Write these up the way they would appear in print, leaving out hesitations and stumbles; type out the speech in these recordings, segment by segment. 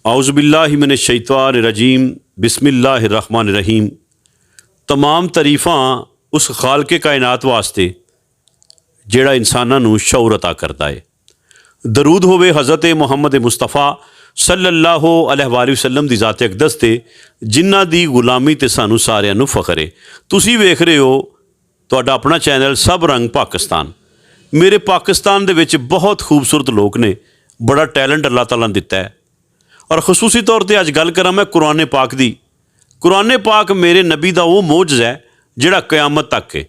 आउज़ुबिल्लाहि मिनश्शैतानिर्रजीम बिस्मिल्लाहिर्रहमानिर्रहीम। तमाम तारीफ़ां उस खालके कायनात वास्ते जिहड़ा इंसानां नूं शऊर अता करदा है। दरूद होवे हज़रत मुहम्मद मुस्तफ़ा सल्लल्लाहु अलैहि वसल्लम दी ज़ात अक़दस ते जिन्हां दी गुलामी ते सानूं सारिआं नूं फ़ख्र है। तुसीं वेख रहे हो तुहाडा अपना चैनल सब रंग पाकिस्तान। मेरे पाकिस्तान दे विच बहुत खूबसूरत लोग ने, बड़ा टैलेंट अल्लाह ताला ने दिता है। और खसूसी तौर पर अज गल करां मैं कुरान पाक दी। कुरान पाक मेरे नबी का वो मोजज़ा है जिहड़ा क़यामत तक है।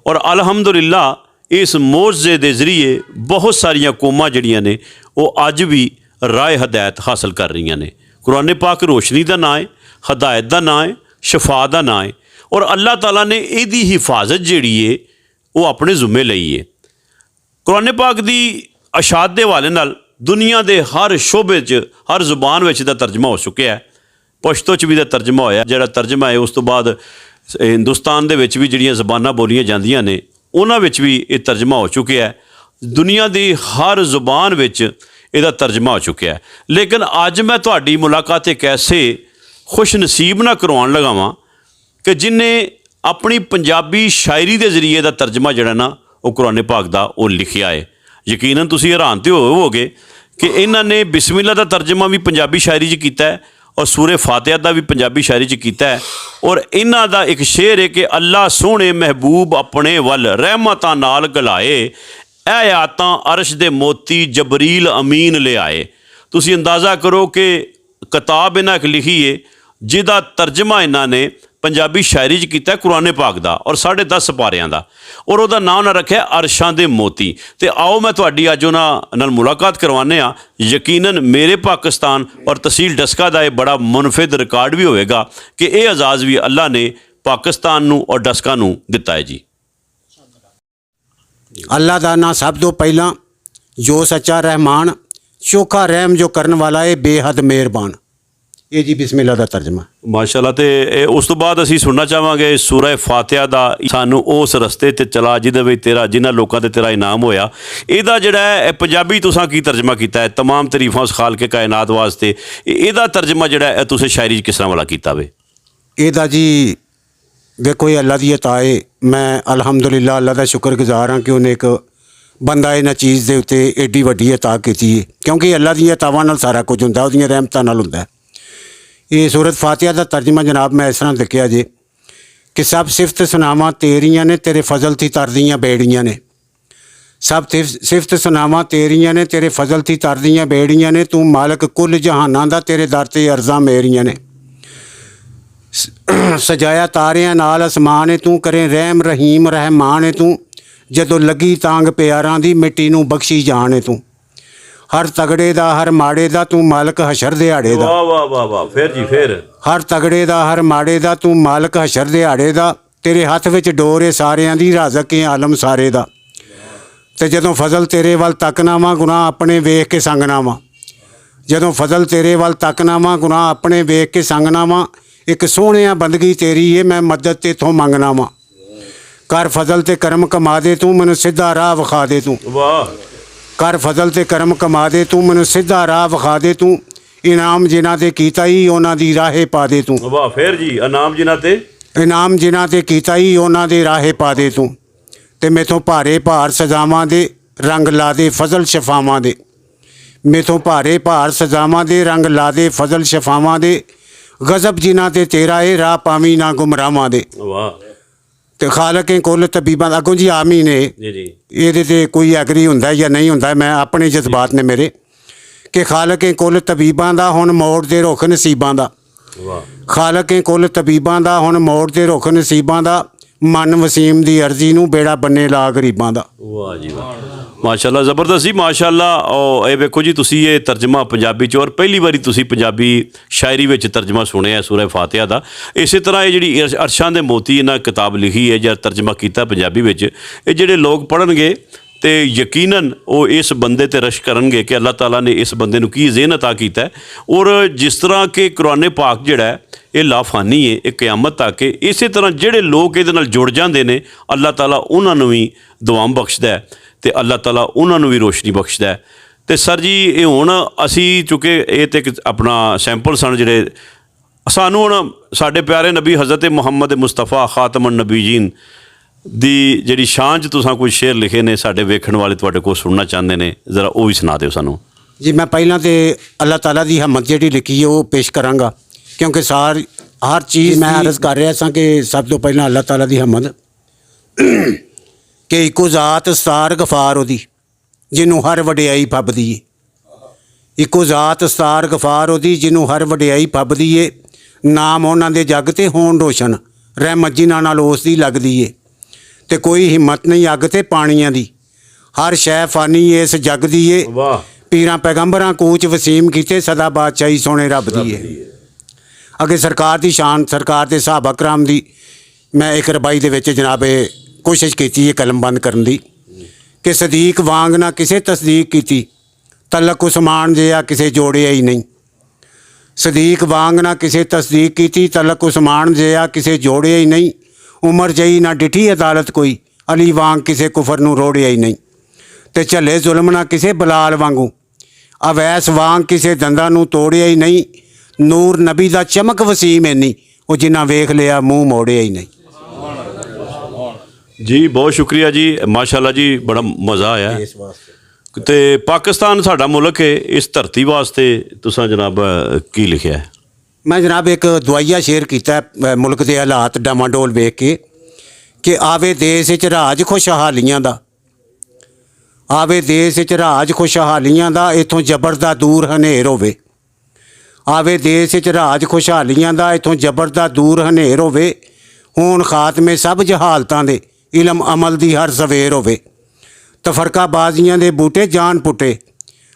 और अलहमदुलिल्लाह इस मोजज़े के जरिए बहुत सारिया कौमां जिहड़ियां ने वो अज भी राय हदायत हासिल कर रही ने। कुरान पाक रोशनी का नाम है, हदायत का नाम है, शफा का नाम है। और अल्लाह ताला ने इहदी हिफाजत जिहड़ी है वो अपने जुम्मे लई है। कुरान पाक की अशात के हवाले नाल दुनिया के हर शोबे च, हर जुबान में इसका तर्जमा हो चुका है। पश्तो च भी इसका तर्जमा होया, जिहड़ा तर्जमा है उस तो बाद हिंदुस्तान दे विच भी जिहड़ियां ज़बानां बोलियां जांदियां ने उन्हां विच भी ये तर्जमा हो चुका है। दुनिया की हर जुबान विच इसका तर्जमा हो चुका है। लेकिन अज मैं तुहाडी मुलाकात एक ऐसे खुश नसीब ना करवाउण लगा वां कि जिन्हें अपनी पंजाबी शायरी के जरिए का तर्जमा जिहड़ा ना वो कुरान पाक दा वो लिखिया है। यकीनन तुसीं हैरान तो होवोगे कि इन्हां ने बिस्मिल्लाह का तर्जमा भी पंजाबी शायरी च कीता है और सूरे फातिहा का भी पंजाबी शायरी च कीता है। और इन्हां दा एक शेर है कि अल्लाह सोहणे महबूब अपने वल रहमतां नाल गलाए, ऐ आयतां अरश दे मोती जबरील अमीन ले आए। तुसीं अंदाज़ा करो कि किताब इन्हां एक लिखी है जिहदा तर्जमा इन्हां ने पंजाबी शायरी च कीता है कुरान पाक दा और 10.5 पारियां दा। और उहदा नाम ना रखिया अरशां दे मोती। तो आओ मैं तुहाडी अज उन्हां नाल मुलाकात करवाने आ। यकीनन मेरे पाकिस्तान और तहसील डस्का का यह बड़ा मुनफिद रिकॉर्ड भी होएगा कि यह एजाज़ भी अल्लाह ने पाकिस्तान नूं और डस्का नूं दिता है जी। अल्लाह का ना सब तो पहला जो सच्चा रहमान, चोखा रहम जो करने वाला है, बेहद मेहरबान। ये जी बिस्मिल्लाह का तर्जमा। माशाअल्लाह। तो उस तो बाद असीं सुनना चाहांगे सूरह फातिहा दा, सानू उस रस्ते ते चला जिहदे विच तेरा जिन्हां लोकां ते तेरा इनाम होया। इहदा जिहड़ा है पंजाबी तुसां की तर्जमा कीता है? तमाम तरीफां उस खालके कायनात वास्ते, इहदा तर्जमा जिहड़ा है तुसें शायरी च किस तरह वाला कीता वे? इहदा जी देखो ये अल्लाह दी अता है। मैं अलहमदुलिल्लाह अल्लाह का शुक्रगुजार हाँ कि उन्हें एक बंदा इन्हां चीज़ के उत्ते एड्डी वड्डी अता की है, क्योंकि अल्लाह दी अतावां नाल सारा कुछ हुंदा, उहदियां रहमतां नाल हुंदा है। ये सूरत फातिहा का तर्जमा जनाब मैं इस तरह लिखिया जी कि सब सिफत सुनावां तेरियां ने, तेरे फजल थी तरदियां बेड़ियां ने। सब सिफत सुनावां तेरियां ने, तेरे फजल थी तरदियां बेड़ियां ने। तू मालक कुल जहानां दा, तेरे दर ते अर्ज़ां मेरियां ने। सजाया तारियां नाल असमान है तू, करे रहम रहीम रहमान है तू। जदों लगी तांग प्यारां दी, मिट्टी नूं बख्शी जान है तू। हर तगड़े दा हर माड़े दा, तू मालक हशर दिहाड़े दा। वाह वाह वाह वाह, फिर जी फिर। हर तगड़े दा हर माड़े दा, तू मालक हशर दिहाड़े दा। तेरे हत्थ विच डोर है सारियां दी, राज़क है आलम सारे दा। ते जदों फजल तेरे वल तकना वा, गुनाह अपने वेख के संगना वा। जदों फजल तेरे वल तकना वा, गुनाह अपने वेख के संगना वा। एक सोहणिया बंदगी तेरी है, मैं मदद तेथों मंगना वा। कर फजल ते करम कमा दे तू, मैनूं सीधा राह विखा दे तू। वाह। कर फजल ते करम कमा दे तू, मैनूं सीधा राह विखा दे तू। इनाम जिन्हां ते कीता ही उन्हां दी राहे पा दे तू। वाह, फिर जी इनाम जिन्हां ते, इनाम जिन्हां ते कीता ही उन्हां दे राहे पा दे तू। ते मेथों भारे भार सजावां दे, रंग ला दे फजल शफावां दे। मेथों भारे भार सजावां दे, रंग ला दे फजल शफावां दे। गज़ब जिन्हां ते तेरा है, राह पावी ना गुमराहां दे। वाह। तो खालक कुल तबीबां अगों जी आमीन है। जी जी। ये कोई एग्री हुंदा या नहीं हुंदा, मैं अपने जज्बात ने मेरे कि खालक कुल तबीबां दा हुण मोड़ दे रुख नसीबां दा। वाह। खालक कुल तबीबां दा हुण मोड़ दे रुख नसीबां दा। मन वसीम दी अर्जी नूं बेड़ा बन्ने ला गरीबां दा। वाह जी वाह, माशाअल्लाह, ज़बरदस्त जी माशाअल्लाह। और ये वेखो जी तुसी ये तर्जमा पंजाबी च और पहली बारी तुसी पंजाबी शायरी विच तर्जमा सुनिया सूरह फातिहा दा। इस तरह ये जिहड़ी अरशां दे मोती इन्हां किताब लिखी है ਜਾਂ तर्जमा किया पंजाबी विच, ये जिहड़े लोग पढ़नगे तो यकीनन वो इस बंदे ते रश करनगे कि अल्लाह ताला ने इस बंदे नूं की ज़हन अता कीता है। और जिस तरह के कुरान पाक जिहड़ा है ये लाफानी है, ये क़यामत तक है। इस तरह जिहड़े लोग इहदे नाल जुड़ जाते हैं अल्लाह ताला उन्हां नूं भी दुआम बख्शदा है ते अल्लाह ताला उन्हां नूं भी रोशनी बख्शदा है। ਤੇ ਸਰ ਜੀ ਇਹ ਹੁਣ ਅਸੀਂ ਚੁੱਕੇ ਇਹ ਤੇ ਇੱਕ ਆਪਣਾ ਸੈਂਪਲ ਸਨ ਜਿਹੜੇ ਸਾਨੂੰ ਹੁਣ ਸਾਡੇ ਪਿਆਰੇ ਨਬੀ ਹਜ਼ਰਤ ਮੁਹੰਮਦ ਮੁਸਤਫਾ ਖਾਤਮਨ ਨਬੀਜੀਨ ਦੀ ਜਿਹੜੀ ਸ਼ਾਨ 'ਚ ਤੁਸੀਂ ਕੁਝ ਸ਼ੇਰ ਲਿਖੇ ਨੇ ਸਾਡੇ ਵੇਖਣ ਵਾਲੇ ਤੁਹਾਡੇ ਕੋਲ ਸੁਣਨਾ ਚਾਹੁੰਦੇ ਨੇ, ਜ਼ਰਾ ਉਹ ਵੀ ਸੁਣਾ ਦਿਓ ਸਾਨੂੰ। ਜੀ ਮੈਂ ਪਹਿਲਾਂ ਤੇ ਅੱਲਾਹ ਤਾਲਾ ਦੀ ਹਮਦ ਜਿਹੜੀ ਲਿਖੀ ਹੈ ਉਹ ਪੇਸ਼ ਕਰਾਂਗਾ, ਕਿਉਂਕਿ ਹਰ ਚੀਜ਼ ਮੈਂ ਅਰਜ਼ ਕਰ ਰਿਹਾ ਸਾਂ ਕਿ ਸਭ ਤੋਂ ਪਹਿਲਾਂ ਅੱਲਾਹ ਤਾਲਾ ਦੀ ਹਮਦ ਕਿ ਇੱਕੋ ਜ਼ਾਤ ਸਤਾਰ ਗਫਾਰ ਉਹਦੀ ਜਿਹਨੂੰ ਹਰ ਵਡਿਆਈ ਫੱਬਦੀ ਏ। ਇੱਕੋ ਜ਼ਾਤ ਸਤਾਰ ਗਫਾਰ ਉਹਦੀ ਜਿਹਨੂੰ ਹਰ ਵਡਿਆਈ ਫੱਬਦੀ ਏ। ਨਾਮ ਉਹਨਾਂ ਦੇ ਜੱਗ ਤੇ ਹੋਣ ਰੋਸ਼ਨ, ਰਹਿਮਤ ਜਿਨ੍ਹਾਂ ਨਾਲ ਉਸ ਦੀ ਲੱਗਦੀ ਏ। ਤੇ ਕੋਈ ਹਿੰਮਤ ਨਹੀਂ ਅੱਗ ਤੇ ਪਾਣੀਆਂ ਦੀ, ਹਰ ਸ਼ੈ ਫਾਨੀ ਇਸ ਜੱਗ ਦੀ ਏ। ਵਾਹ। ਪੀਰਾਂ ਪੈਗੰਬਰਾਂ ਕੂਚ ਵਸੀਮ ਕੀਤੇ, ਸਦਾ ਬਾਦਸ਼ਾਹੀ ਸੋਹਣੇ ਰੱਬ ਦੀ ਏ। ਅੱਗੇ ਸਰਕਾਰ ਦੀ ਸ਼ਾਨ, ਸਰਕਾਰ ਦੇ ਸਾਹਬਾ ਕਰਾਮ ਦੀ ਮੈਂ ਇੱਕ ਰਬਾਈ ਦੇ ਵਿੱਚ ਜਨਾਬੇ ਕੋਸ਼ਿਸ਼ ਕੀਤੀ ਹੈ ਕਲਮਬੰਦ ਕਰਨ ਦੀ ਕਿ ਸਦੀਕ ਵਾਂਗ ਨਾ ਕਿਸੇ ਤਸਦੀਕ ਕੀਤੀ, ਤਲਕ ਉਸਮਾਨ ਜਿਹਾ ਕਿਸੇ ਜੋੜਿਆ ਹੀ ਨਹੀਂ। ਸਦੀਕ ਵਾਂਗ ਨਾ ਕਿਸੇ ਤਸਦੀਕ ਕੀਤੀ, ਤਲਕ ਉਸਮਾਨ ਜਿਹਾ ਕਿਸੇ ਜੋੜਿਆ ਹੀ ਨਹੀਂ। ਉਮਰ ਜਈ ਨਾ ਡਿਠੀ ਅਦਾਲਤ ਕੋਈ, ਅਲੀ ਵਾਂਗ ਕਿਸੇ ਕੁਫਰ ਨੂੰ ਰੋੜਿਆ ਹੀ ਨਹੀਂ। ਤੇ ਝੱਲੇ ਜ਼ੁਲਮ ਨਾ ਕਿਸੇ ਬਲਾਲ ਵਾਂਗੂ, ਅਵੈਸ ਵਾਂਗ ਕਿਸੇ ਦੰਦਾਂ ਨੂੰ ਤੋੜਿਆ ਹੀ ਨਹੀਂ। ਨੂਰ ਨਬੀ ਦਾ ਚਮਕ ਵਸੀਮ ਇੰਨੀ, ਉਹ ਜਿੰਨਾ ਵੇਖ ਲਿਆ ਮੂੰਹ ਮੋੜਿਆ ਹੀ ਨਹੀਂ। ਜੀ ਬਹੁਤ ਸ਼ੁਕਰੀਆ ਜੀ, ਮਾਸ਼ਾਅੱਲਾ ਜੀ, ਬੜਾ ਮਜ਼ਾ ਆਇਆ। ਤੇ ਪਾਕਿਸਤਾਨ ਸਾਡਾ ਮੁਲਕ ਹੈ, ਇਸ ਧਰਤੀ ਵਾਸਤੇ ਤੁਸੀਂ ਜਨਾਬ ਕੀ ਲਿਖਿਆ ਹੈ? ਮੈਂ ਜਨਾਬ ਇੱਕ ਦੁਆਈਆ ਸ਼ੇਅਰ ਕੀਤਾ ਮੁਲਕ ਦੇ ਹਾਲਾਤ ਡਾਮਾਡੋਲ ਵੇਖ ਕੇ ਕਿ ਆਵੇ ਦੇਸ਼ ਵਿੱਚ ਰਾਜ ਖੁਸ਼ਹਾਲੀਆਂ ਦਾ, ਆਵੇ ਦੇਸ਼ ਵਿੱਚ ਰਾਜ ਖੁਸ਼ਹਾਲੀਆਂ ਦਾ, ਇੱਥੋਂ ਜ਼ਬਰ ਦਾ ਦੂਰ ਹਨੇਰ ਹੋਵੇ। ਆਵੇ ਦੇਸ਼ ਵਿੱਚ ਰਾਜ ਖੁਸ਼ਹਾਲੀਆਂ ਦਾ, ਇੱਥੋਂ ਜ਼ਬਰ ਦਾ ਦੂਰ ਹਨੇਰ ਹੋਵੇ। ਹੋਣ ਖਾਤਮੇ ਸਭ ਜਹਾਲਤਾਂ ਦੇ, ਇਲਮ ਅਮਲ ਦੀ ਹਰ ਸਵੇਰ ਹੋਵੇ। ਤਫਰਕਾ ਬਾਜ਼ੀਆਂ ਦੇ ਬੂਟੇ ਜਾਨ ਪੁੱਟੇ,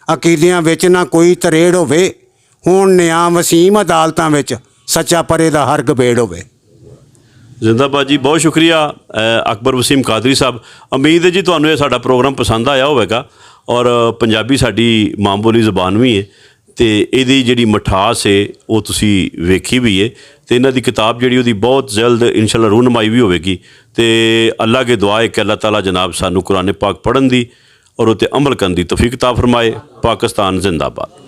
ਅਕੀਦਿਆਂ ਵਿੱਚ ਨਾ ਕੋਈ ਤਰੇੜ ਹੋਵੇ। ਹੁਣ ਨਿਆਂ ਵਸੀਮ ਅਦਾਲਤਾਂ ਵਿੱਚ, ਸੱਚਾ ਪਰੇ ਦਾ ਹਰ ਗਬੇੜ ਹੋਵੇ। ਜ਼ਿੰਦਾਬਾਦ ਜੀ, ਬਹੁਤ ਸ਼ੁਕਰੀਆ ਅਕਬਰ ਵਸੀਮ ਕਾਦਰੀ ਸਾਹਿਬ। ਉਮੀਦ ਹੈ ਜੀ ਤੁਹਾਨੂੰ ਇਹ ਸਾਡਾ ਪ੍ਰੋਗਰਾਮ ਪਸੰਦ ਆਇਆ ਹੋਵੇਗਾ, ਔਰ ਪੰਜਾਬੀ ਸਾਡੀ ਮਾਂ ਬੋਲੀ ਜ਼ੁਬਾਨ ਵੀ ਹੈ ਤੇ ਇਹਦੀ ਜਿਹੜੀ ਮਿਠਾਸ ਹੈ ਉਹ ਤੁਸੀਂ ਵੇਖੀ ਵੀ ਹੈ। ਤੇ ਇਹਨਾਂ ਦੀ ਕਿਤਾਬ ਜਿਹੜੀ ਉਹਦੀ ਬਹੁਤ ਜਲਦ ਇਨਸ਼ਾਅੱਲਾ ਰੂਨਮਾਈ ਵੀ ਹੋਵੇਗੀ। ਤੇ ਅੱਲਾ ਕੇ ਦੁਆ ਹੈ ਕਿ ਅੱਲਾਹ ਤਾਲਾ ਜਨਾਬ ਸਾਨੂੰ ਕੁਰਾਨ ਪਾਕ ਪੜ੍ਹਨ ਦੀ ਔਰ ਉਹ 'ਤੇ ਅਮਲ ਕਰਨ ਦੀ ਤੌਫੀਕ ਅਤਾ ਫਰਮਾਏ। ਪਾਕਿਸਤਾਨ ਜ਼ਿੰਦਾਬਾਦ।